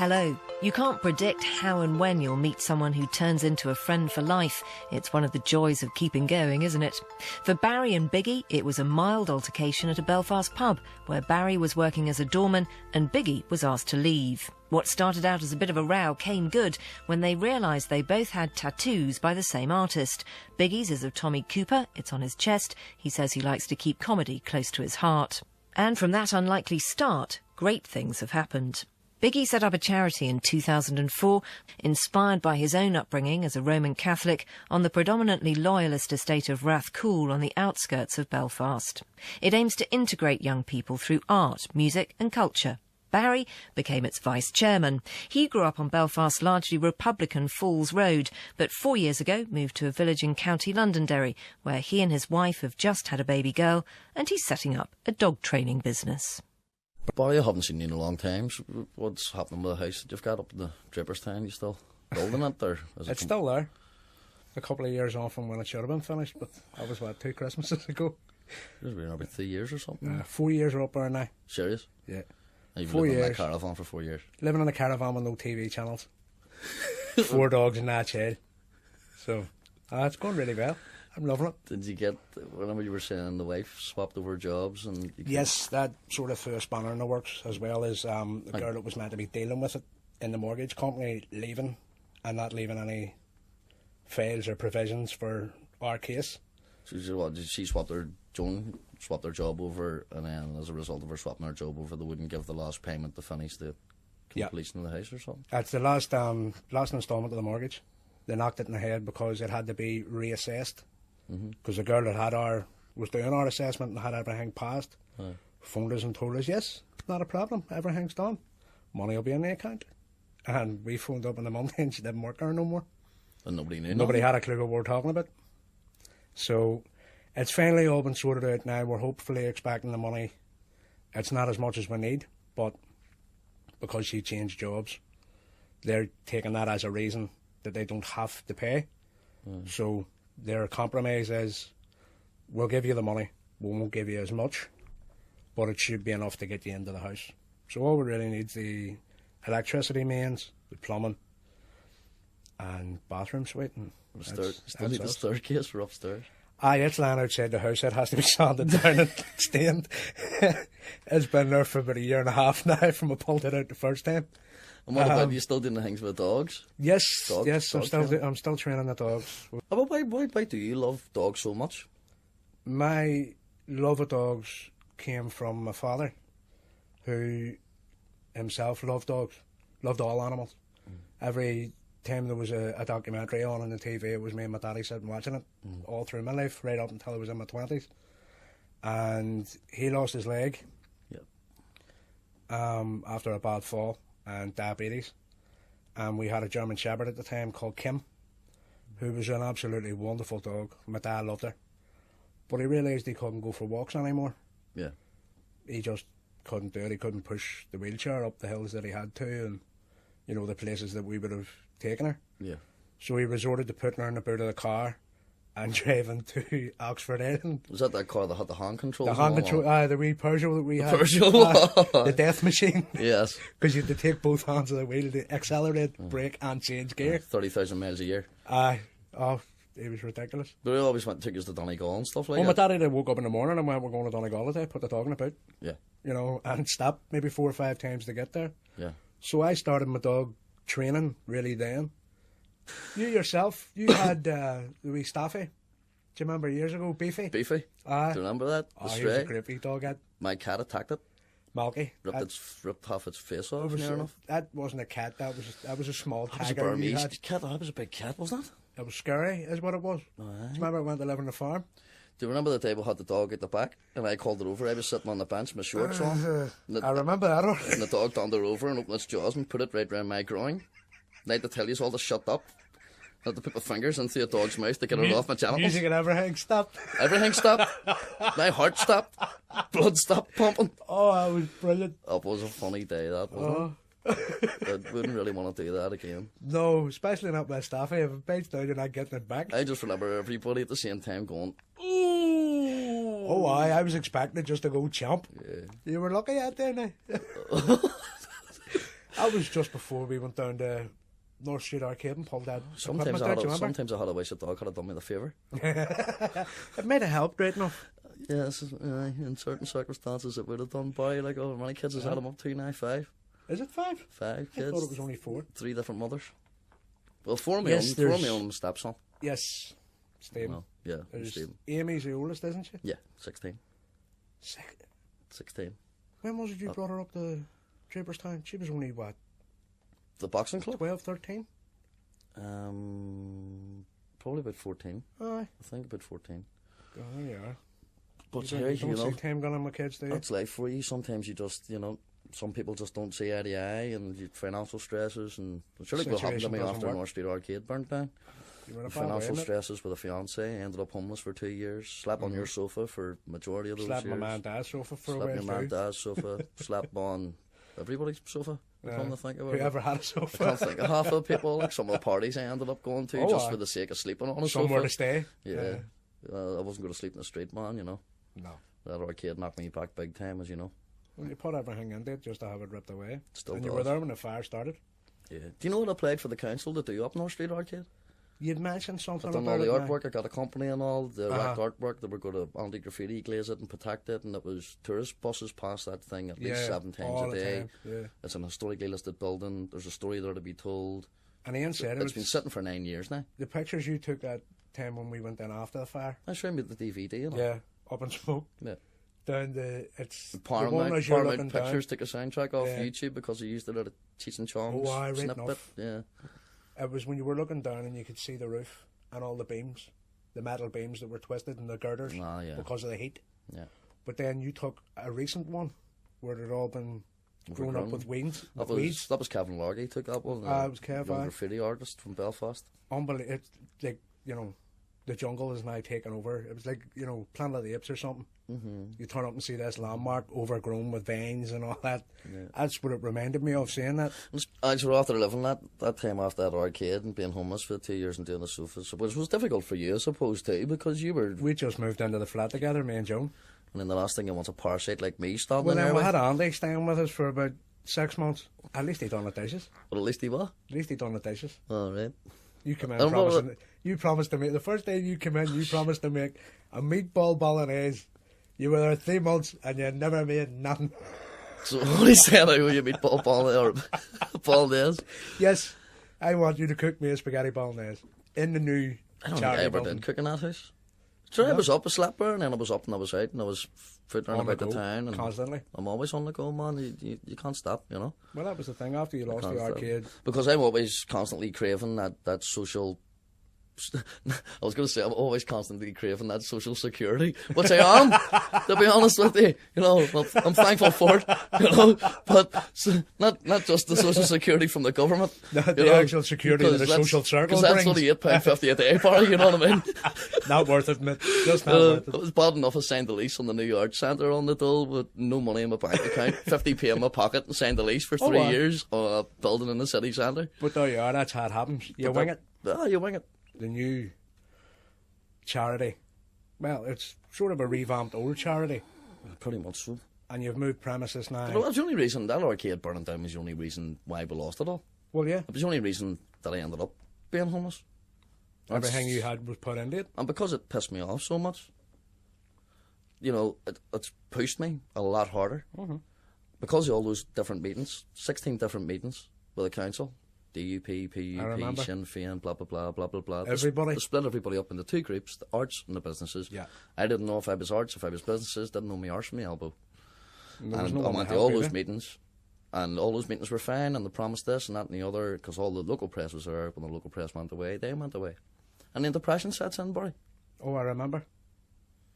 Hello. You can't predict how and when you'll meet someone who turns into a friend for life. It's one of the joys of keeping going, isn't it? For Barry and Biggie, it was a mild altercation at a Belfast pub where Barry was working as a doorman and Biggie was asked to leave. What started out as a bit of a row came good when they realised they both had tattoos by the same artist. Biggie's is of Tommy Cooper. It's on his chest. He says he likes to keep comedy close to his heart. And from that unlikely start, great things have happened. Biggie set up a charity in 2004, inspired by his own upbringing as a Roman Catholic on the predominantly loyalist estate of Rathcoole on the outskirts of Belfast. It aims to integrate young people through art, music and culture. Barry became its vice-chairman. He grew up on Belfast's largely Republican Falls Road, but 4 years ago moved to a village in County Londonderry, where he and his wife have just had a baby girl, and he's setting up a dog training business. Barry, I haven't seen you in a long time. So what's happening with the house that you've got up in the Drippers Town? You still building it, or is it's still there. A couple of years on from when it should have been finished, but that was, 2 Christmases ago? It's been about 3 years or something. 4 years are up there now. Serious? Yeah. And you've 4 lived in years. that caravan for 4 years? Living in a caravan with no TV channels. 4 dogs in that shed. So, it's going really well. I'm loving it. Did you get, whenever you were saying the wife swapped over jobs? And yes, that sort of threw a spanner in the works, as well as the girl that was meant to be dealing with it in the mortgage company leaving and not leaving any files or provisions for our case. So did she swap Joan swapped their job over, and then as a result of her swapping her job over, they wouldn't give the last payment to finish the completion of the house or something? That's the last instalment of the mortgage. They knocked it in the head because it had to be reassessed. Because the girl that was doing our assessment and had everything passed, phoned us and told us, yes, not a problem, everything's done, money will be in the account. And we phoned up on the Monday and she didn't work there no more. And nobody knew. Nobody had a clue what we were talking about. So it's finally all been sorted out now. We're hopefully expecting the money. It's not as much as we need, but because she changed jobs, they're taking that as a reason that they don't have to pay. So their compromise is, we'll give you the money, we won't give you as much, but it should be enough to get you into the house. So all we really need is the electricity mains, the plumbing, and bathroom suite. And still need the staircase for upstairs. It's lying outside the house. It has to be sanded down and stained. It's been there for about 1.5 years now from I pulled it out the first time. And what about, you still doing the things with dogs? Yes, dogs, I'm still training the dogs. But why do you love dogs so much? My love of dogs came from my father, who himself loved dogs, loved all animals. Every time there was a documentary on the TV, it was me and my daddy sitting watching it all through my life, right up until I was in my 20s. And he lost his leg after a bad fall and diabetes, and we had a German Shepherd at the time called Kim, who was an absolutely wonderful dog. My dad loved her, but he realised he couldn't go for walks anymore. He just couldn't do it. He couldn't push the wheelchair up the hills that he had to, and the places that we would have taken her. So he resorted to putting her in the boot of the car and driving to Oxford Island. Was that car that had the hand controls? The hand control, the wee Peugeot that we had. Peugeot? The death machine. Yes. Because you had to take both hands of the wheel to accelerate, brake and change gear. 30,000 miles a year. It was ridiculous. But we always took us to Donegal and stuff like that. My daddy woke up in the morning and went, we're going to Donegal today, put the dog in a boot. And stopped maybe 4 or 5 times to get there. So I started my dog training really then. You yourself, you had the wee Staffy. Do you remember years ago, Beefy? Beefy? Do you remember that? He was a great wee dog. My cat attacked it. Malky. Ripped half its face off, near enough. That wasn't a cat, that was a small tiger. It was a Burmese cat. That was a big cat, wasn't it? It was scary, is what it was. Do you remember I went to live on the farm? Do you remember the day we had the dog at the back and I called it over? I was sitting on the bench, my shorts on. I remember that. And the dog turned her over and opened its jaws and put it right round my groin. And I had to tell you all to shut up. I had to put my fingers into a dog's mouth to get it off my genitals. Music and everything stopped. Everything stopped. My heart stopped. Blood stopped pumping. Oh, that was brilliant. That was a funny day, that wasn't it? I wouldn't really want to do that again. No, especially not with Staffy. If it bites down, you're not getting it back. I just remember everybody at the same time going, ooh. Oh, I was expecting it just to go chomp. You were lucky out there now. That was just before we went down to North Street Arcade and pulled that. Sometimes I had a wish a dog could have done me the favour. It might have helped, right enough. Yes, in certain circumstances it would have done. Barry, like, how many kids has had him up to now? 5? Is it 5? 5 kids. I thought it was only 4. 3 different mothers. Well, 4 of my Yes, own stepson. Yes, Stephen. Well, yeah, There's Stephen. Amy's the oldest, isn't she? Yeah, 16. 16. When was it you brought her up to Draperstown? She was only, what, The boxing club? 12, 13? Probably about 14. Aye. I think about 14. Oh, there you are. But You yeah, don't you know, see time going on with kids, do you? that's life for you. Sometimes you just, you know, some people just don't see eye to eye, and you financial stresses, and it's really what happened to me Situation after doesn't North Street Arcade burnt down. You were in a bad Financial way, innit? stresses with a fiance, ended up homeless for 2 years, slept on your sofa for majority of those Slapped years. my man and dad's sofa for a Slept on while your man and too. dad's sofa, slept on everybody's sofa. Come to think about it. Whoever had a I sofa. can't think of half of people, like some of the parties I ended up going to Oh, just aye. for the sake of sleeping on a Somewhere sofa. to stay. Yeah. I wasn't going to sleep in the street, man, you know. No. That arcade knocked me back big time, as you know. Well, you put everything into it just to have it ripped away. Still and you does. were there when the fire started. Yeah. Do you know what I played for the council to do up North Street Arcade? You'd mentioned something I've done about all the it now. artwork. I got a company and all, the Uh-huh. wrecked artwork. They were going to anti-graffiti glaze it and protect it, and it was tourist buses past that thing at least 7 times all a the day. time, yeah. It's an historically listed building. There's a story there to be told. And Ian said It's been sitting for 9 years now. the pictures you took that time when we went in after the fire. I showed me the DVD and all. Yeah, up in smoke. Yeah. Down it's the one Paramount, as you're looking Paramount down. Pictures took a soundtrack off Yeah. YouTube because he used it at a Cheech and Chong's Oh, aye, right snippet. enough. Yeah. It was when you were looking down and you could see the roof and all the beams, the metal beams that were twisted and the girders Ah, yeah. because of the heat. Yeah. But then you took a recent one where it had all been grown up Overgrown. with weeds. That was Kevin Largy took that one. It was Kev, young aye. graffiti artist from Belfast. Unbelievable. It's like, you know, the jungle is now taken over. It was like, you know, Planet of the Apes or something. Mm-hmm. You turn up and see this landmark overgrown with veins and all that. Yeah. That's what it reminded me of, seeing that. Actually, after living that time after that arcade and being homeless for 2 years and doing the sofas, which was difficult for you, I suppose, too, because you were. We just moved into the flat together, me and Joan. And then the last thing you want a parasite like me standing Well, there. then we with. had Andy staying with us for about 6 months. At least he done the dishes. But at least he was. At least he done the dishes. All right. You come in I don't know promising. You promised to make the first day you came in. You promised to make a meatball bolognese. You were there 3 months and you never made nothing. So what he said, I owe you meatball bolognese. Yes, I want you to cook me a spaghetti bolognese in the new I don't think I charity ever building. did cook in that house. So I was up, I slept there, and then I was up and I was out, and I was footing On the about the go, town. And constantly. I'm always on the go, man. You can't stop, you know. Well, that was the thing after you lost Can't the stop. arcade. Because I'm always constantly craving that social. I was going to say I'm always constantly craving that social security, which I am, to be honest with you. You know, I'm thankful for it. You know, but not just the social security from the government. The actual security that a social circle Because that's brings. only £8.50 a day, Barry. You know what I mean? Not worth it, mate. Just not worth It it. was bad enough I signed the lease on the new art centre on the dole with no money in my bank account, 50p in my pocket, and signed the lease for 3 aye. years on a building in the city centre. But there you are. That's how it happens. You wing it. You wing it. The new charity. Well, it's sort of a revamped old charity. Pretty much so. And you've moved premises now. Well, that's the only reason that arcade burning down was the only reason why we lost it all. Well, yeah. It was the only reason that I ended up being homeless. Everything you had was put into it. And because it pissed me off so much, you know, it's pushed me a lot harder. Mm-hmm. Because of all those different meetings, 16 different meetings with the council, DUP, PUP, remember. Sinn Féin, blah, blah, blah, blah, blah, blah. Everybody. They split everybody up into 2 groups, the arts and the businesses. Yeah. I didn't know if I was arts, if I was businesses, didn't know me arse from my elbow. There was And no I one went to to help all those either. meetings, and all those meetings were fine, and they promised this and that and the other, because all the local press was there. When the local press went away, they went away. And then depression sets in, Barry. Oh, I remember.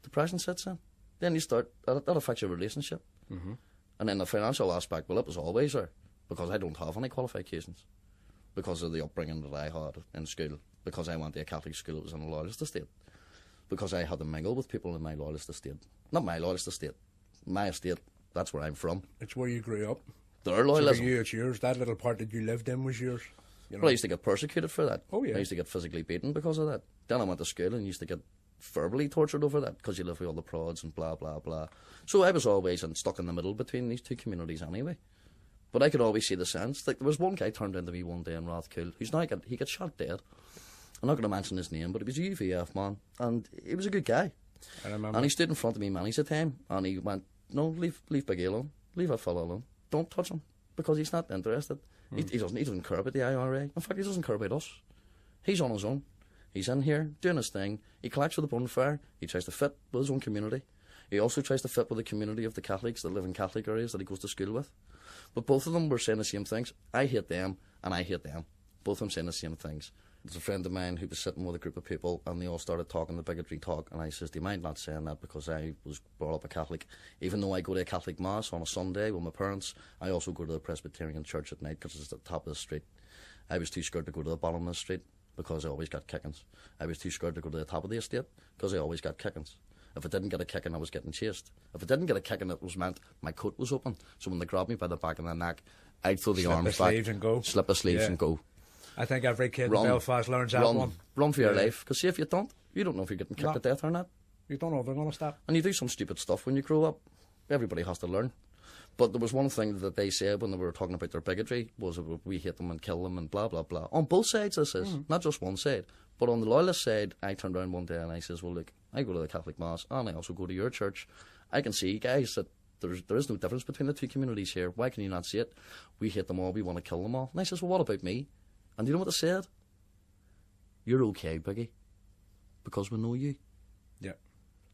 Depression sets in. Then you start, that affects your relationship. Mm-hmm. And then the financial aspect, well, it was always there, because I don't have any qualifications, because of the upbringing that I had in school, because I went to a Catholic school that was in a loyalist estate, because I had to mingle with people in my loyalist estate. Not my loyalist estate, my estate, that's where I'm from. It's where you grew up. Their So for loyalism. you, it's yours. That little part that you lived in was yours. You know? Well, I used to get persecuted for that. Oh, yeah. I used to get physically beaten because of that. Then I went to school and used to get verbally tortured over that, because you live with all the prods and blah, blah, blah. So I was always stuck in the middle between these 2 communities anyway. But I could always see the sense. Like, there was one guy turned into me one day in Rathcoole, who's now he got shot dead. I'm not going to mention his name, but he was a UVF man, and he was a good guy. I remember. And he stood in front of me many's a time, and he went, "No, leave Bigg alone. Leave that fella alone. Don't touch him, because he's not interested. He doesn't care about the IRA. In fact, he doesn't care about us. He's on his own. He's in here, doing his thing. He collects for the bonfire. He tries to fit with his own community. He also tries to fit with the community of the Catholics that live in Catholic areas that he goes to school with. But both of them were saying the same things. I hate them, and I hate them. Both of them saying the same things. There's a friend of mine who was sitting with a group of people, and they all started talking the bigotry talk, and I says, do you mind not saying that, because I was brought up a Catholic. Even though I go to a Catholic Mass on a Sunday with my parents, I also go to the Presbyterian church at night, because it's at the top of the street. I was too scared to go to the bottom of the street, because I always got kickings. I was too scared to go to the top of the estate, because I always got kickings. If I didn't get a kicking, I was getting chased. If I didn't get a kicking, it was meant my coat was open. So when they grabbed me by the back of the neck, I'd throw the arms back, slip the sleeves and go. I think every kid in Belfast learns that one. Run for your life. Because see, if you don't know if you're getting kicked to death or not. You don't know if they're going to stop. And you do some stupid stuff when you grow up. Everybody has to learn. But there was one thing that they said when they were talking about their bigotry, was that we hate them and kill them and blah, blah, blah. On both sides, this is. Not just one side. But on the loyalist side, I turned around one day and I says, well, look, I go to the Catholic Mass and I also go to your church. I can see, guys, that there is no difference between the two communities here. Why can you not see it? We hate them all. We want to kill them all. And I says, well, what about me? And do you know what they said? You're okay, Biggie, because we know you. Yeah.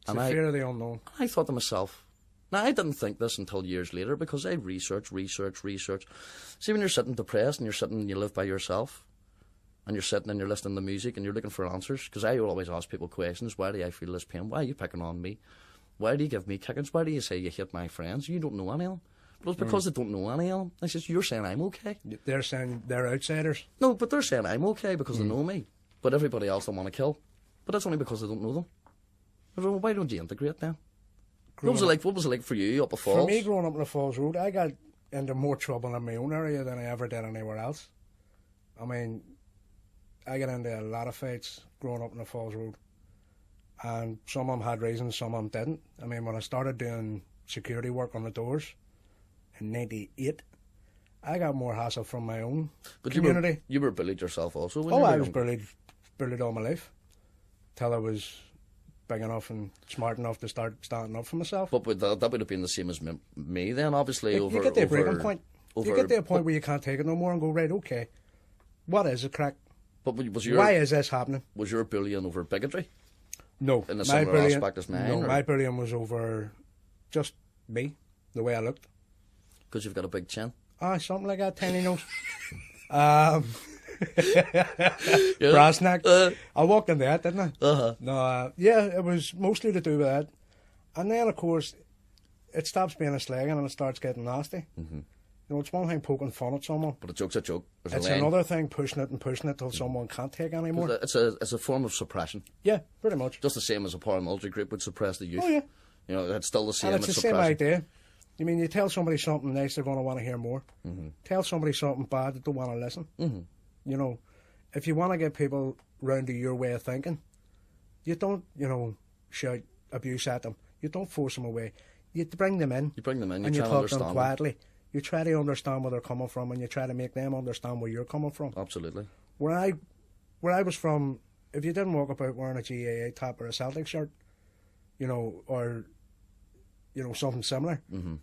It's the fear of the unknown. I thought to myself, now I didn't think this until years later, because I researched. See, when you're sitting depressed and you're sitting and you live by yourself, and you're sitting and you're listening to music and you're looking for answers, because I always ask people questions. Why do I feel this pain? Why are you picking on me? Why do you give me kickings? Why do you say you hate my friends? You don't know any of them. But it's because they don't know any of them. I says, you're saying I'm okay. They're saying they're outsiders. No, but they're saying I'm okay because they know me. But everybody else they want to kill. But that's only because they don't know them. Well, why don't you integrate them? What was it like for you up at Falls? For me, growing up in the Falls Road, I got into more trouble in my own area than I ever did anywhere else. I mean, I got into a lot of fights growing up in the Falls Road. And some of them had reasons, some of them didn't. I mean, when I started doing security work on the doors in '98, I got more hassle from my own community. You were bullied yourself also when you were I was bullied all my life. Till I was big enough and smart enough to start standing up for myself. But that would have been the same as me then, obviously. You get to a breaking point. You get to a point where you can't take it no more and go, right, okay, what is the crack? But why is this happening? Was your bullying over bigotry? No. In a similar aspect as mine? No, my bullying was over just me, the way I looked. Because you've got a big chin? Something like that, tiny nose. Brass neck. I walked in that, didn't I? No, yeah, it was mostly to do with that. And then, of course, it stops being a slagging and it starts getting nasty. Mm-hmm. You know, it's one thing poking fun at someone. But a joke's a joke. It's another thing pushing it till someone can't take anymore. It's a form of suppression. Yeah, pretty much. Just the same as a paramilitary group would suppress the youth. Oh, yeah. You know, it's still the same. And it's the same idea. You mean, you tell somebody something nice, they're going to want to hear more. Mm-hmm. Tell somebody something bad, they don't want to listen. Mm-hmm. You know, if you want to get people round to your way of thinking, you don't, shout abuse at them. You don't force them away. You bring them in. You bring them in. You and try you to talk to them quietly. You try to understand where they're coming from, and you try to make them understand where you're coming from. Absolutely. Where I was from, if you didn't walk about wearing a GAA top or a Celtic shirt, or something similar, there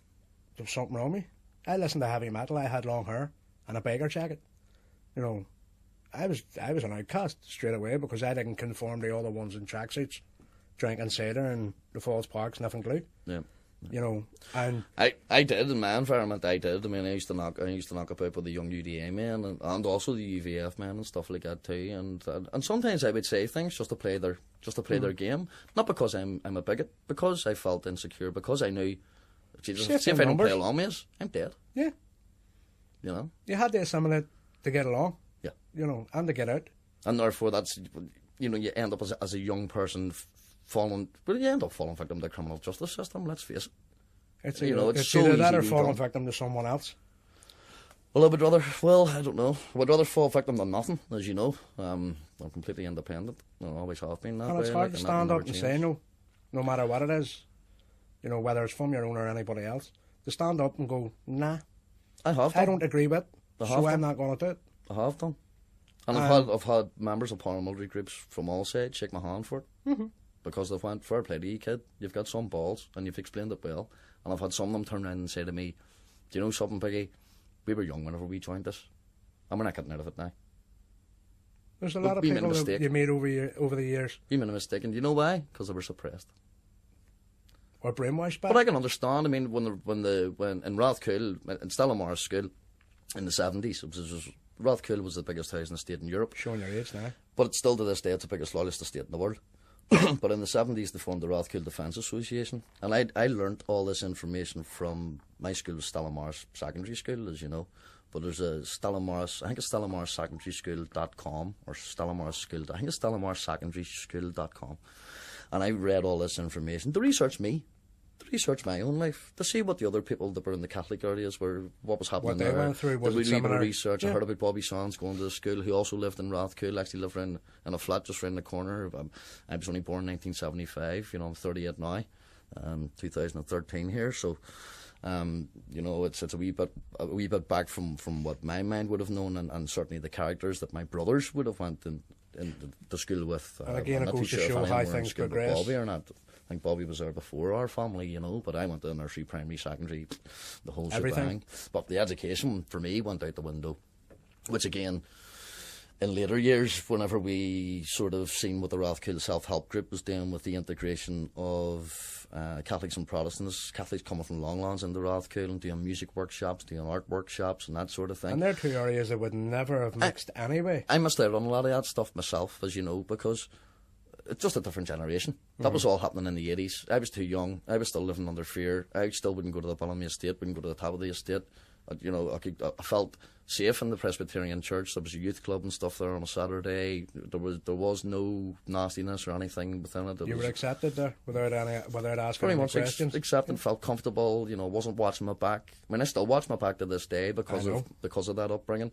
was something wrong with me. I listened to heavy metal. I had long hair and a beggar jacket. I was an outcast straight away because I didn't conform to all the ones in tracksuits, drinking cider in the Falls Park, sniffing glue. Yeah. And I did in my environment. I did. I mean, I used to knock about with the young UDA men and also the UVF men and stuff like that too. And sometimes I would say things just to play their game, not because I'm a bigot, because I felt insecure, because I knew, Jesus, see if I don't play along with us, I'm dead. Yeah. You had to assimilate to get along. Yeah. And to get out. And therefore, that's you end up as a young person. You end up falling victim to the criminal justice system, let's face it. It's either that or falling victim to someone else. Well, I don't know. I would rather fall victim than nothing, as you know. I'm completely independent. I always have been that way. And it's hard to stand up and say no matter what it is. Whether it's from your own or anybody else. To stand up and go, nah, I have done. I don't agree with, I so have I'm done. not going to do it. I have done. And I've had members of paramilitary groups from all sides shake my hand for it. Mm-hmm. Because they've went, fair play to you, kid. You've got some balls, and you've explained it well. And I've had some of them turn around and say to me, do you know something, Biggie? We were young whenever we joined this, and we're not getting out of it now. There's a lot of people that you meet over the years. We made a mistake, and do you know why? Because they were suppressed. Or brainwashed back. But I can understand. I mean, when in Rathcoole, in Stellamar School, in the 70s, Rathcoole was the biggest housing estate in Europe. Showing your age now. But it's still to this day, it's the biggest loyalist estate in the world. But in the 70s, they formed the Rathcoole Defence Association. And I learnt all this information from my school, Stellamar Secondary School, as you know. But there's a Stellamar, I think it's StellamarsSecondarySchool.com or Stellamar School, I think it's StellamarsSecondarySchool.com. And I read all this information to research me, to research my own life, to see what the other people that were in the Catholic areas were, what was happening there. What they went through, was it similar? similar? Research. Yeah. I heard about Bobby Sands going to the school, who also lived in Rathcoole, actually lived in a flat just round the corner. I was only born in 1975, you know, I'm 38 now, 2013 here, so... you know, it's a wee bit back from what my mind would have known, and certainly the characters that my brothers would have went in the school with. And again, it goes to show how things progress. Bobby or not. I think Bobby was there before our family, you know, but I went to nursery, primary, secondary, the whole shebang. But the education for me went out the window, which again, in later years, whenever we sort of seen what the Rathcoole self-help group was doing with the integration of Catholics and Protestants, Catholics coming from Longlands into Rathcoole and doing music workshops, doing art workshops and that sort of thing. And they're two areas that would never have mixed anyway. I missed out on a lot of that stuff myself, as you know, because it's just a different generation. That was all happening in the 80s. I was too young. I was still living under fear. I still wouldn't go to the Bellamy estate, wouldn't go to the top of the estate. You know, I felt safe in the Presbyterian Church. There was a youth club and stuff there on a Saturday. There was no nastiness or anything within it. You were accepted there without asking very any much questions. Accepted, felt comfortable. You know, wasn't watching my back. I mean, I still watch my back to this day because of that upbringing.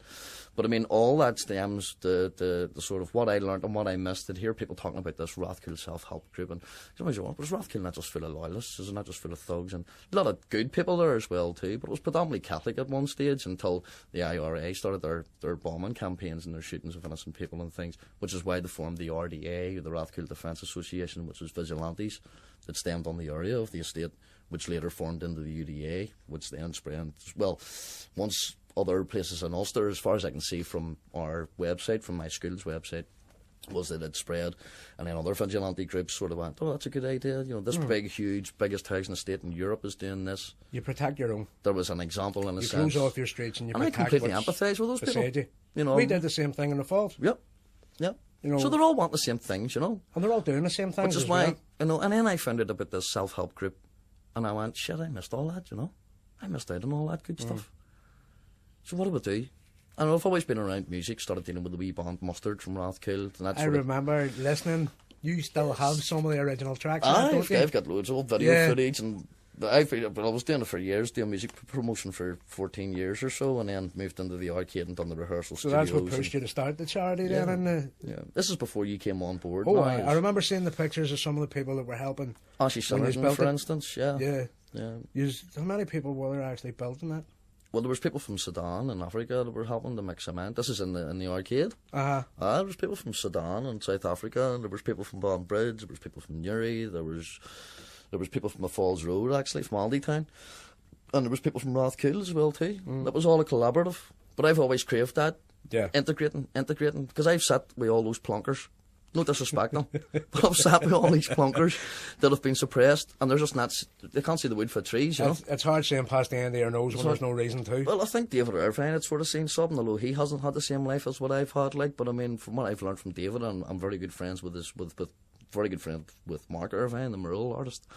But I mean, all that stems the sort of what I learned and what I missed. To hear people talking about this Rathcoole self-help group, and you know, was Rathcoole not just full of loyalists? Is it not just full of thugs? And a lot of good people there as well too. But it was predominantly Catholic at one stage until the IRA started their bombing campaigns and their shootings of innocent people and things, which is why they formed the RDA, the Rathcoole Defence Association, which was vigilantes that stemmed on the area of the estate, which later formed into the UDA, which then spread. Well, once other places in Ulster, as far as I can see from our website, from my school's website, was that it spread, and then other vigilante groups sort of went, oh, that's a good idea, you know, this big, huge, biggest housing estate in Europe is doing this. You protect your own. There was an example in a sense. You close off your streets and you protect I completely what's empathise with those people. beside you. You know, we did the same thing in the Falls. Yep. You know, so they're all wanting the same things, you know. And they're all doing the same things. Which is why, you know, and then I found out about this self-help group, and I went, shit, I missed all that, you know. I missed out on all that good stuff. So what do we do? And I've always been around music, started dealing with the wee band Mustard from Rathcoole. And that I remember listening. You still have some of the original tracks. I've got loads of old video footage, and I was doing it for years, doing music promotion for 14 years or so, and then moved into the arcade and done the rehearsal studios. So that's what pushed you to start the charity then? Yeah. This is before you came on board. Oh, I remember seeing the pictures of some of the people that were helping. Ashley Silverton, for instance, Yeah. How many people were there actually building that? Well, there was people from Sudan and Africa that were helping to mix cement. This is in the arcade. Uh-huh. There was people from Sudan and South Africa, and there was people from Bonnbridge, there was people from Newry, there was people from the Falls Road, actually, from Aldytown, and there was people from Rathcoole as well too. That was all a collaborative. But I've always craved that. Yeah. Integrating, because I've sat with all those plunkers. No disrespect them, but I've sat with all these plunkers that have been suppressed, and they're just not, they can't see the wood for trees, you know. It's hard seeing past the end of your nose when there's no reason to. Well, I think David Irvine had sort of seen something, although he hasn't had the same life as what I've had, like, but I mean, from what I've learned from David, and I'm very good friends with very good friend with Mark Irvine, the mural artist,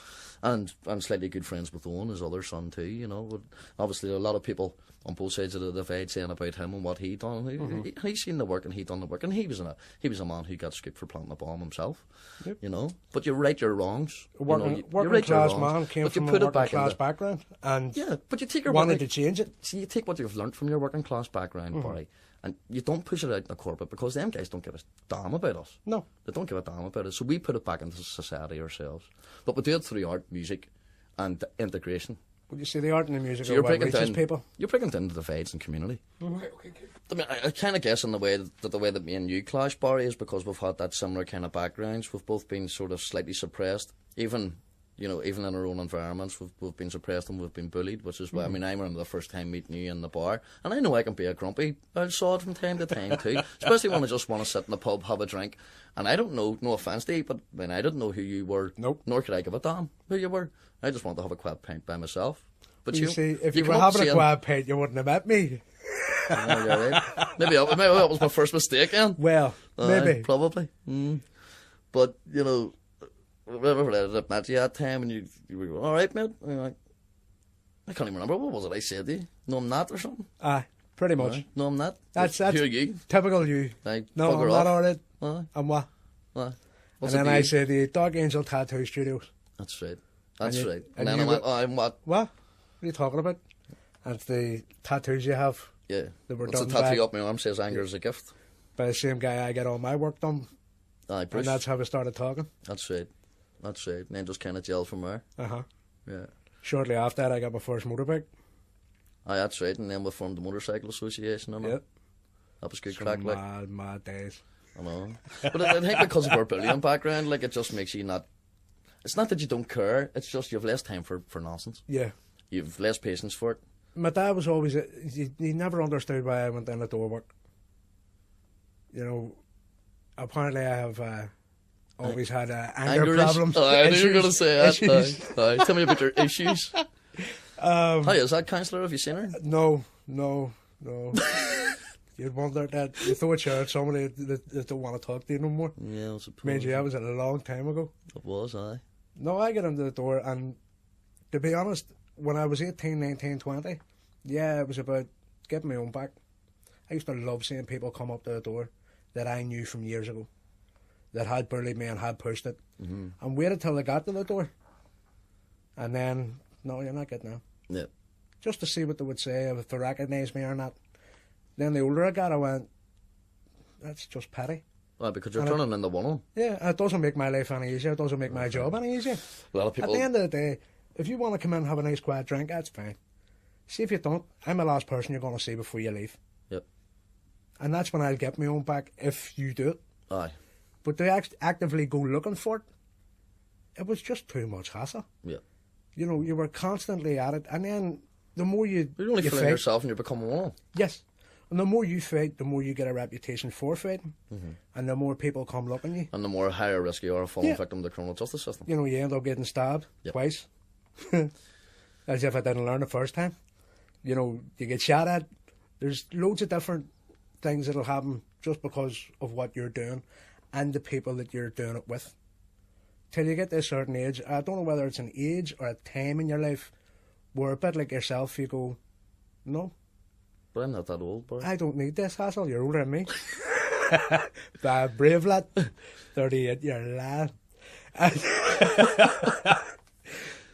and I'm slightly good friends with Owen, his other son too, you know. But obviously a lot of people on both sides of the divide saying about him and what he done. He's seen the work and he done the work, and he was a man who got scooped for planting a bomb himself. Yep. You know, but you right your wrongs. Working class man came from a working class background, and but you take your wanted to change it. So you take what you've learnt from your working class background, Barry, and you don't push it out in the corporate, because them guys don't give a damn about us. No, they don't give a damn about it. So we put it back into society ourselves, but we do it through art, music, and integration. But you see, the art and the music So are what reaches people. You're breaking down the divides in community. Okay. I mean, I kind of guess in the way that me and you clash, Barry, is because we've had that similar kind of backgrounds. We've both been sort of slightly suppressed, even in our own environments. We've been suppressed and we've been bullied, which is why I mean, I remember the first time meeting you in the bar, and I know I can be a grumpy old sod from time to time too, especially when I just want to sit in the pub, have a drink, and I don't know, no offence to you, but I mean, I didn't know who you were. Nope. Nor could I give a damn who you were. I just wanted to have a quiet pint by myself. But You see, if you come were up having a saying, quiet pint, you wouldn't have met me. "Oh, you're right. Maybe that was my first mistake, then. Well, maybe. Probably. But, whatever I met you that time, and you were going, all right, mate. And you're like, I can't even remember. What was it I said to you? No, I'm not, or something? Aye, pretty much. Aye. No, I'm not. That's Who are you? typical you. Like, No, bugger I'm off. not alright. Aye. I'm what? Aye. And What's it then to I you? said the Dark Angel Tattoo Studios. That's right. That's And you- right. and And then you I went, were- I'm what? What? What are you talking about? That's the tattoos you have Yeah. They were What's the done tattoo by- up my arm says anger is a gift. by the same guy I get all my work done. Aye, Bruce. And that's how we started talking. That's right. That's right. And then just kind of gel from there. Uh-huh. Yeah. Shortly after that, I got my first motorbike. Aye, that's right. And then we formed the Motorcycle Association and all. Yeah. That was good Some crack, like. mad days. I know. But I think because of our bullying background, like, it just makes you not... It's not that you don't care, it's just you have less time for nonsense. Yeah. You've less patience for it. My dad was always... He never understood why I went down the door work. Apparently I have always had anger problems. Oh, I knew you were going to issues- say that. issues. Aye. Tell me about your issues. Hi, is that counsellor? Have you seen her? No. You'd wonder that you throw a chair at somebody that don't want to talk to you no more. Yeah, I suppose. Mind you, that was a long time ago. It was, aye. No, I get into the door, and to be honest, when I was 18, 19, 20, yeah, it was about getting my own back. I used to love seeing people come up to the door that I knew from years ago, that had bullied me and had pushed it, and waited till they got to the door. And then, no, you're not getting out. Yeah. Just to see what they would say, if they recognised me or not. Then the older I got, I went, that's just petty. Well, because you're And turning into one of them. Yeah, it doesn't make my life any easier. It doesn't make my job any easier. A lot of people... At the end of the day, if you want to come in and have a nice quiet drink, that's fine. See, if you don't, I'm the last person you're going to see before you leave. Yep. And that's when I'll get my own back if you do it. Aye. But to actively go looking for it, it was just too much hassle. Yeah. You were constantly at it. And then the more you You're only fooling fight, yourself and you're becoming one of them. yes. And the more you fight, the more you get a reputation for fighting. And the more people come looking you. And the more higher risk you are of falling Yeah. victim to the criminal justice system. You end up getting stabbed Yep. twice. As if I didn't learn the first time. You get shot at. There's loads of different things that'll happen just because of what you're doing and the people that you're doing it with. Till you get to a certain age, I don't know whether it's an age or a time in your life where a bit like yourself, you go, no, But I'm not that old, boy. I don't need this hassle. You're older than me. Brave lad. 38, you're a lad.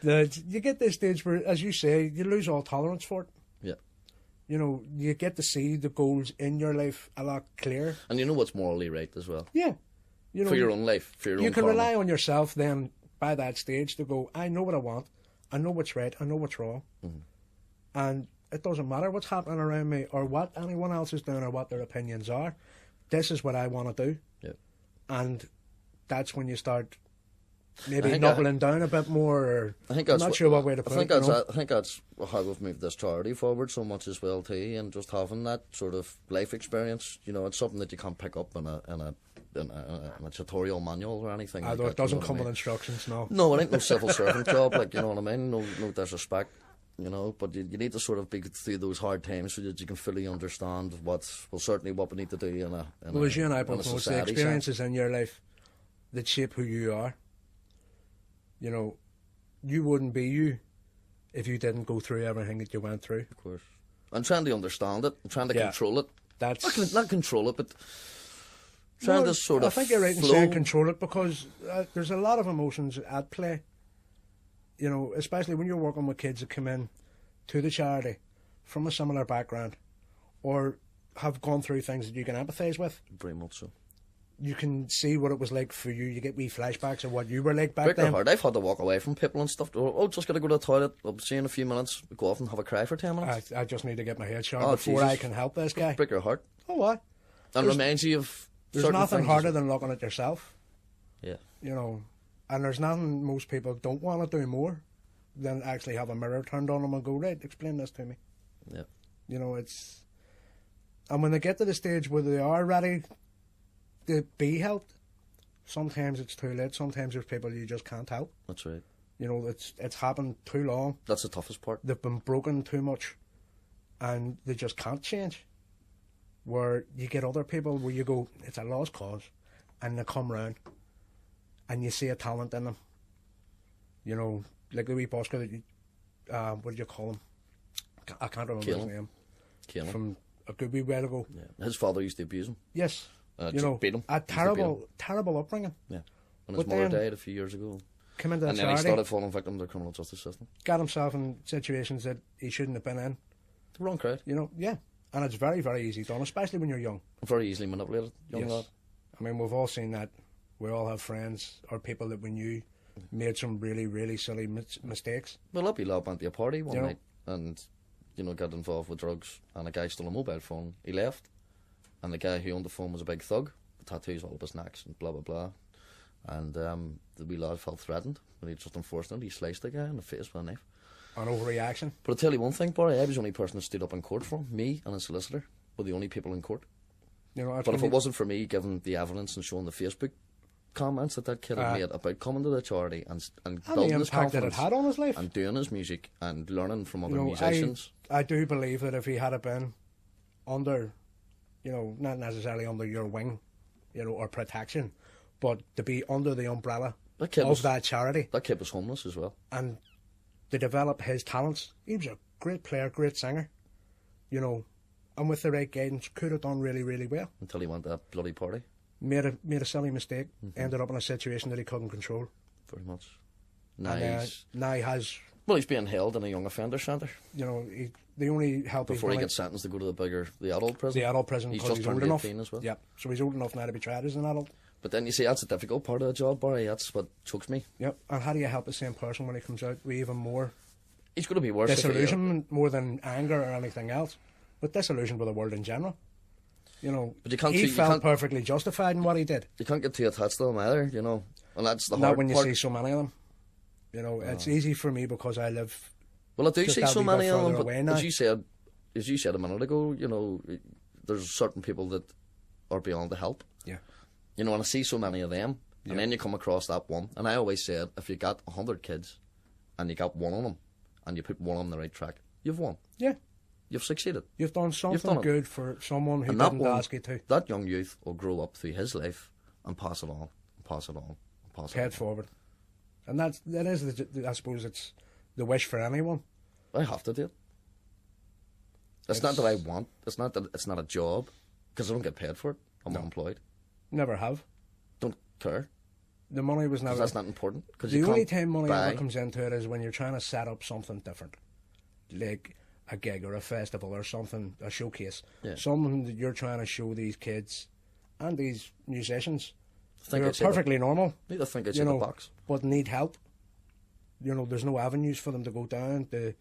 You get to a stage where, as you say, you lose all tolerance for it. Yeah. You get to see the goals in your life a lot clearer. And you know what's morally right as well. Yeah. For your own life, for your own You can karma. rely on yourself then by that stage to go, I know what I want. I know what's right. I know what's wrong. And it doesn't matter what's happening around me or what anyone else is doing or what their opinions are. This is what I want to do. Yeah. And that's when you start maybe think knuckling down a bit more. Or I think I'm that's not sure what way to put it. I think that's how we've moved this charity forward so much as well too, and just having that sort of life experience. It's something that you can't pick up in a tutorial manual or anything. Although like it that, doesn't you know come what I with mean? instructions, no. No, it ain't no civil servant job, like, you know what I mean? No disrespect, but you need to sort of be through those hard times so that you can fully understand certainly what we need to do in a Well, as you and I in a both know, it's the society experiences in your life that shape who you are. You wouldn't be you if you didn't go through everything that you went through. Of course. I'm trying to understand it. I'm trying to control it. That's Not control it, but trying to sort of I think you're right in flow. saying control it because there's a lot of emotions at play. Especially when you're working with kids that come in to the charity from a similar background or have gone through things that you can empathise with. Very much so. you can see what it was like for you. You get wee flashbacks of what you were like back Break their then. heart. I've had to walk away from people and stuff. Oh, just got to go to the toilet. I'll see you in a few minutes. Go off and have a cry for 10 minutes. I just need to get my head shot Oh, before Jesus. I can help this guy. Break your heart. Oh, what? And reminds you of There's certain nothing things. harder than looking at yourself, Yeah. you know. And there's nothing most people don't want to do more than actually have a mirror turned on them and go, right, explain this to me. Yeah. You know, it's... And when they get to the stage where they are ready to be helped, sometimes it's too late. Sometimes there's people you just can't help. That's right. You know, it's happened too long. That's the toughest part. They've been broken too much, and they just can't change. Where you get other people where you go, it's a lost cause, and they come round, and you see a talent in them. You know, like the wee busker that you, what do you call him? I can't remember his name. Killing. From a good wee while ago. Yeah. His father used to abuse him. Yes. You just know, beat him. a Used to beat terrible, terrible upbringing. Yeah. When his But mother then- died a few years ago. Come into the And then he charity, started falling victim to the criminal justice system. got himself in situations that he shouldn't have been in. The wrong crowd. You know, yeah. And it's very, very easy done, especially when you're young. Very easily manipulated, young Yes. lad. I mean, we've all seen that. We all have friends or people that we knew made some really, really silly mistakes. Well, up he lad went to a party one You know. night and, got involved with drugs, and a guy stole a mobile phone. He left, and the guy who owned the phone was a big thug, with tattoos all up his necks and blah blah blah. And the wee lad felt threatened, and he just unfortunately he sliced the guy in the face with a knife. An overreaction. But I'll tell you one thing, Barry, I was the only person that stood up in court for him. Me and a solicitor were the only people in court. You know, that's But when if you- it wasn't for me giving the evidence and showing the Facebook comments that kid had made about coming to the charity and and the building his impact that it confidence had on his life. and doing his music and learning from other You know, musicians. I do believe that if he had been under, you know, not necessarily under your wing, you know, or protection, but to be under the umbrella That kid of was- that charity That kid was homeless as well. and to develop his talents. He was a great player, great singer, you know, and with the right guidance could have done really, really well. Until he went to that bloody party, Made a silly mistake, Mm-hmm. ended up in a situation that he couldn't control. very much. Now And he's, now he has, he's being held in a young offender centre you know, the only help before he's he gonna- gets sentenced to go to the adult prison. the adult prison He's because just he's old turned enough. 18 as well. Yeah, so he's old enough now to be tried as an adult. But then you see, that's a difficult part of the job, Barry. That's what chokes me. Yep. And how do you help the same person when he comes out with even more He's going to be worse. if he- disillusionment, more than anger or anything else, but disillusioned with the world in general? You know, But you can't he see- you felt can't- perfectly justified in what he did. You can't get too attached to him either, And that's the Not hard when you part. see so many of them. You know, it's easy for me because I live. Well, I do just see that so wee bit many of them, further but away now. as you said a minute ago, there's certain people that are beyond the help. Yeah. And I see so many of them, and then you come across that one. And I always said, if you got 100 kids, and you got one of them, and you put one on the right track, you've won. Yeah. You've succeeded. You've done something done it. good for someone who And that didn't one, ask you to. that young youth will grow up through his life and pass it on, and pass it on, and pass it Head on. forward. And that is, I suppose, it's the wish for anyone. I have to do it. It's not that I want. It's not that it's not a job, because I don't get paid for it. I'm unemployed. Never have. Don't care. The money was 'Cause never. that's not important. Because The you only can't time money buy. ever comes into it is when you're trying to set up something different, like a gig or a festival or something, a showcase, Yeah. something that you're trying to show these kids and these musicians. Think They're outside the- perfectly normal, Need to think outside you know, the box. but need help. You know, there's no avenues for them to go down to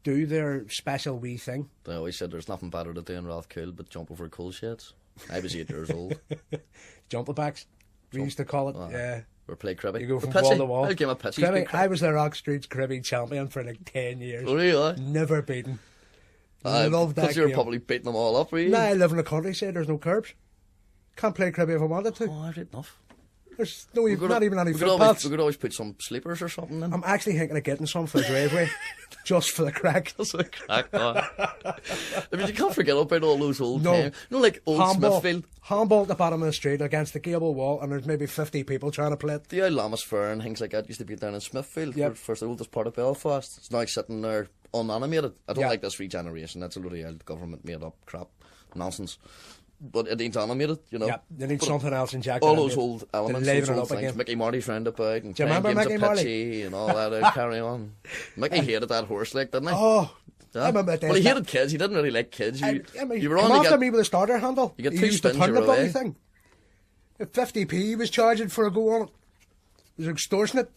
do their special wee thing. They always said there's nothing better to do in Rathcoole but jump over coal sheds. I was 8 years old. Jumper-backs, we used to call it. Yeah. Or play cribby. You go from Or wall pitchy. to wall. I'll give him a pitchy. Cribby, I was the Rock Street's Cribby champion for like 10 years. Oh, yeah. Never beaten. Loved that Because you were game. probably beating them all up, were you? Now I live in the countryside, there's no curbs. Can't play Cribby if I wanted to. Oh, I've had enough. There's no, We could- not even any we could always, footpaths. we could always put some sleepers or something in. I'm actually thinking of getting some for the driveway, just for the crack. That's a crack on. I mean, you can't forget about all those old No. times. Like old Handball, Smithfield. handball at the bottom of the street against the gable wall, and there's maybe 50 people trying to play it. The old Lammas Fair and things like that used to be down in Smithfield, Yep. first the oldest part of Belfast. It's now sitting there unanimated. I don't Yeah. like this regeneration. That's a load of old government made up crap, nonsense. But it needs animated, Yeah, they need But something else injected. all into those it old to elements, liven those it old up things. again. Mickey Marty's round about and Do you playing remember games Mickey of Marty? pitchy and all that. Carry on. Mickey hated that horse, like, didn't he? Oh, Yeah. I remember that. Well, he hated kids. He didn't really like kids. I mean, You were come on to after get. me with a starter handle. You get He two used to spins, turn the you're bloody away. thing. 50p he was charging for a go on it. It was extortionate.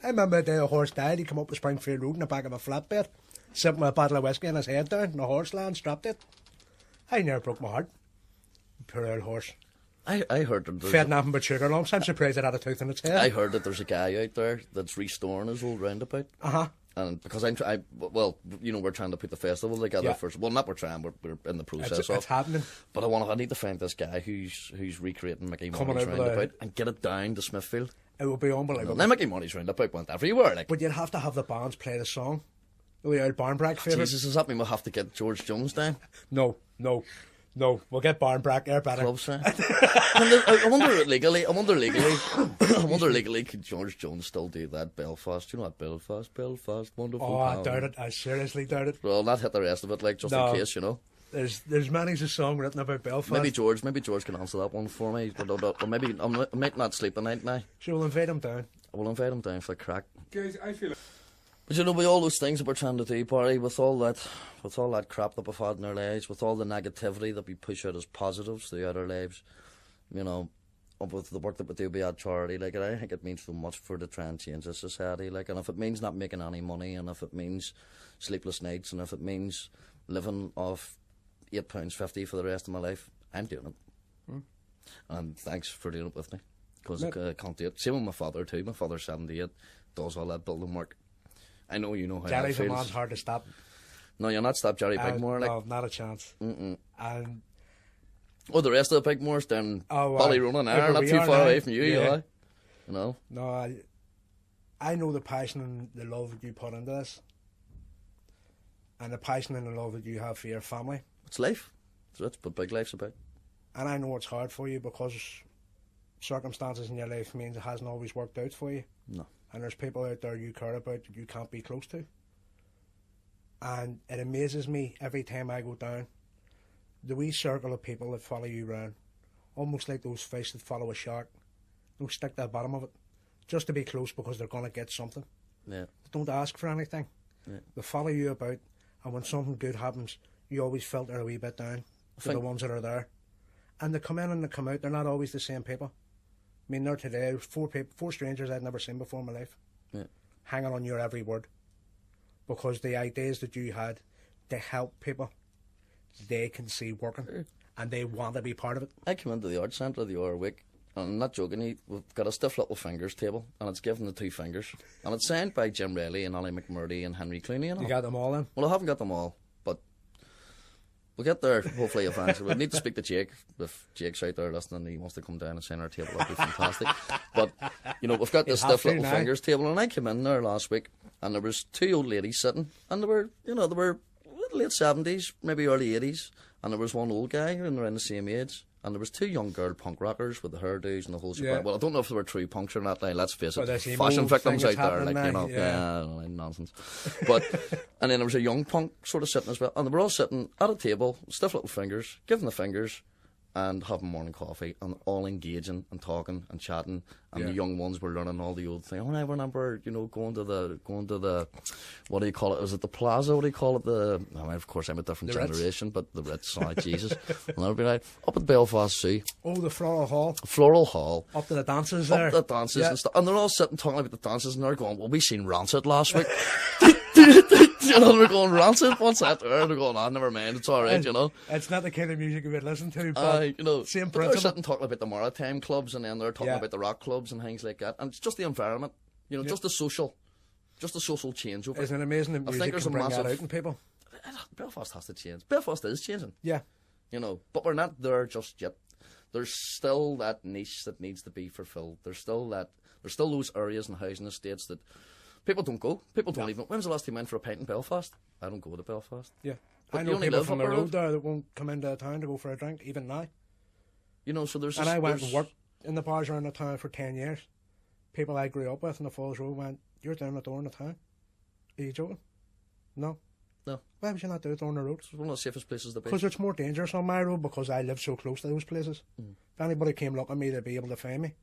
I remember the day a horse died, he come up to Springfield Road in the back of a flatbed, sitting with a bottle of whiskey and his head down, and the horse land strapped it. I near broke my heart. Poor old horse. I heard that Fed nothing but sugar lumps. I'm surprised it had a tooth in its head. I heard that there's a guy out there that's restoring his old roundabout. And because well, you know, we're trying to put the festival together first. Well, not we're trying, we're in the process of. It's happening. But I need to find this guy who's recreating Mickey Money's roundabout and get it down to Smithfield. It would be unbelievable. Now Mickey Money's roundabout went everywhere, like. But you'd have to have the bands play the song. The old Barnbrack favourite. Jesus, does that mean we'll have to get George Jones down? No. We'll get Barnbrack there better. Clubs, right? I wonder legally, could George Jones still do that Belfast? You know that Belfast, wonderful. Oh, I doubt it. I seriously doubt it. Well, not hit the rest of it, like, just in case, you know. There's many's a song written about Belfast. Maybe George can answer that one for me. Or maybe I might not sleep the night now. Sure, we'll invite him down. We'll invite him down for the crack. Guys, I feel like... But you know, with all those things that we're trying to do, Barry, with all that crap that we've had in our lives, with all the negativity that we push out as positives throughout our lives, you know, with the work that we do be at charity, like, I think it means so much for to try and change the society, like, and if it means not making any money, and if it means sleepless nights, and if it means living off £8.50 for the rest of my life, I'm doing it. And thanks for doing it with me, because I can't do it. Same with my father too. My father's 78, does all that building work. I know you know how Jerry's that a feels. man's hard to stop. No, you're not stop Jerry Bigmore. No, not a chance. And the rest of the Bigmores down Ballyronan there, not we too are far now. away from you, Yeah. You know. No, I know the passion and the love that you put into this, and the passion and the love that you have for your family. It's life. That's what big life's about. And I know it's hard for you because circumstances in your life means it hasn't always worked out for you. No. And there's people out there you care about that you can't be close to. And it amazes me every time I go down, the wee circle of people that follow you around, almost like those fish that follow a shark. They'll stick to the bottom of it just to be close because they're going to get something. Yeah. They don't ask for anything. Yeah. They follow you about, and when something good happens, you always filter a wee bit down to the ones that are there. And they come in and they come out, they're not always the same people. I mean, there today, four strangers I'd never seen before in my life, hanging on your every word. Because the ideas that you had to help people, they can see working, and they want to be part of it. I came into the art centre the other week, and I'm not joking, we've got a stiff little fingers table, and it's given the 2 fingers. And it's signed by Jim Reilly and Ollie McMurdy and Henry Clooney and all. You got them all in? Well, I haven't got them all, but we'll get there hopefully eventually. We need to speak to Jake. If Jake's out there listening and he wants to come down and sign our table, that'd be fantastic. But, you know, we've got this stiff little fingers table, and I came in there last week, and there was 2 old ladies sitting, and they were late 70s, maybe early 80s, and there was one old guy, and they're in the same age, and there was 2 young girl punk rockers with the hairdos and the whole shit. Well, I don't know if they were true punks or not. Like, let's face it, fashion victims out there, like, you know, nonsense. But and then there was a young punk sort of sitting as well, and they were all sitting at a table, stiff little fingers, giving the fingers, and having morning coffee, and all engaging and talking and chatting, and the young ones were learning all the old things. Oh, I remember, you know, going to the what do you call it? Is it the Plaza? What do you call it? Of course, I'm a different generation, but the Ritz, Jesus. And they'll be like, up at Belfast Sea. Oh, the Floral Hall. Floral Hall. Up to the dances there. Up to the dances and stuff. And they're all sitting talking about the dances, and they're going, well, we seen Rancid last week. You know, they're going, Rancid, what's that there? They're going, never mind, it's alright, you know. It's not the kind of music you would listen to, but you know, same they're principle. sitting talking about the maritime clubs, and then they're talking about the rock clubs and things like that. And it's just the environment, you know, just the social changeover. Isn't it amazing that music can bring that out in people? Belfast has to change. Belfast is changing. Yeah. You know, but we're not there just yet. There's still that niche that needs to be fulfilled. There's still those areas and housing estates that people don't go. People don't even. When's the last time you went for a pint in Belfast? I don't go to Belfast. Yeah. But I know people from the road there that won't come into town to go for a drink, even now. You know, so there's... And I went and worked in the bars around the town for 10 years. People I grew up with in the Falls Road went, you're down the door in the town? Are you joking? No. Why would you not do it on the road? It's one of the safest places to be. Because it's more dangerous on my road because I live so close to those places. If anybody came looking at me, they'd be able to find me.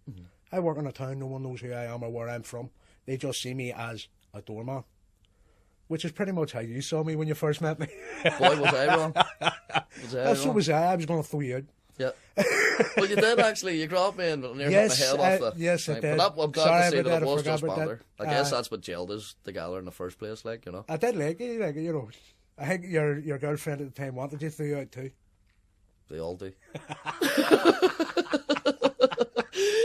I work in a town, no one knows who I am or where I'm from. They just see me as a doorman. Which is pretty much how you saw me when you first met me. Boy, was I wrong. So was I. I was going to throw you out. Yeah. Well, you did actually. You grabbed me and nearly hit my head off the yes, I thing. did. But I'm glad Sorry to see about that that, it I was forgot just about banter. that. I guess that's what gelled us together in the first place, like, you know. I did like it, you know. I think your girlfriend at the time wanted you to out too. They all do.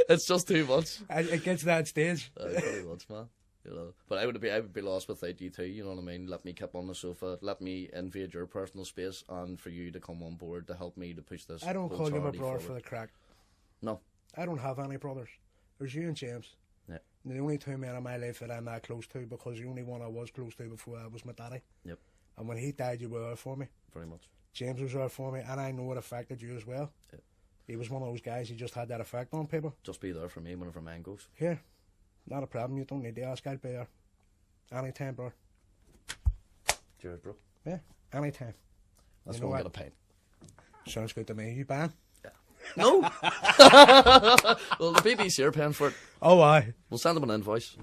It's just too much. It gets to that stage. Pretty much, man. You know, but I would be lost without you too. You know what I mean? Let me keep on the sofa. Let me invade your personal space, and for you to come on board to help me to push this. I don't whole call you my charity brother forward. for the crack. No. I don't have any brothers. There's you and James. Yeah. And the only two men in my life that I'm that close to, because the only one I was close to before I was my daddy. Yep. And when he died, you were there for me. Very much. James was there for me, and I know it affected you as well. Yeah. He was one of those guys. He just had that effect on people. Just be there for me whenever mine goes. Here, not a problem. You don't need to ask. I'll be there anytime, bro. Cheers, bro. Yeah, anytime. Let's You know go and what? get a pint. Sounds good to me. You ban? No. Well, the BBC are paying for it. Oh, aye. We'll send them an invoice.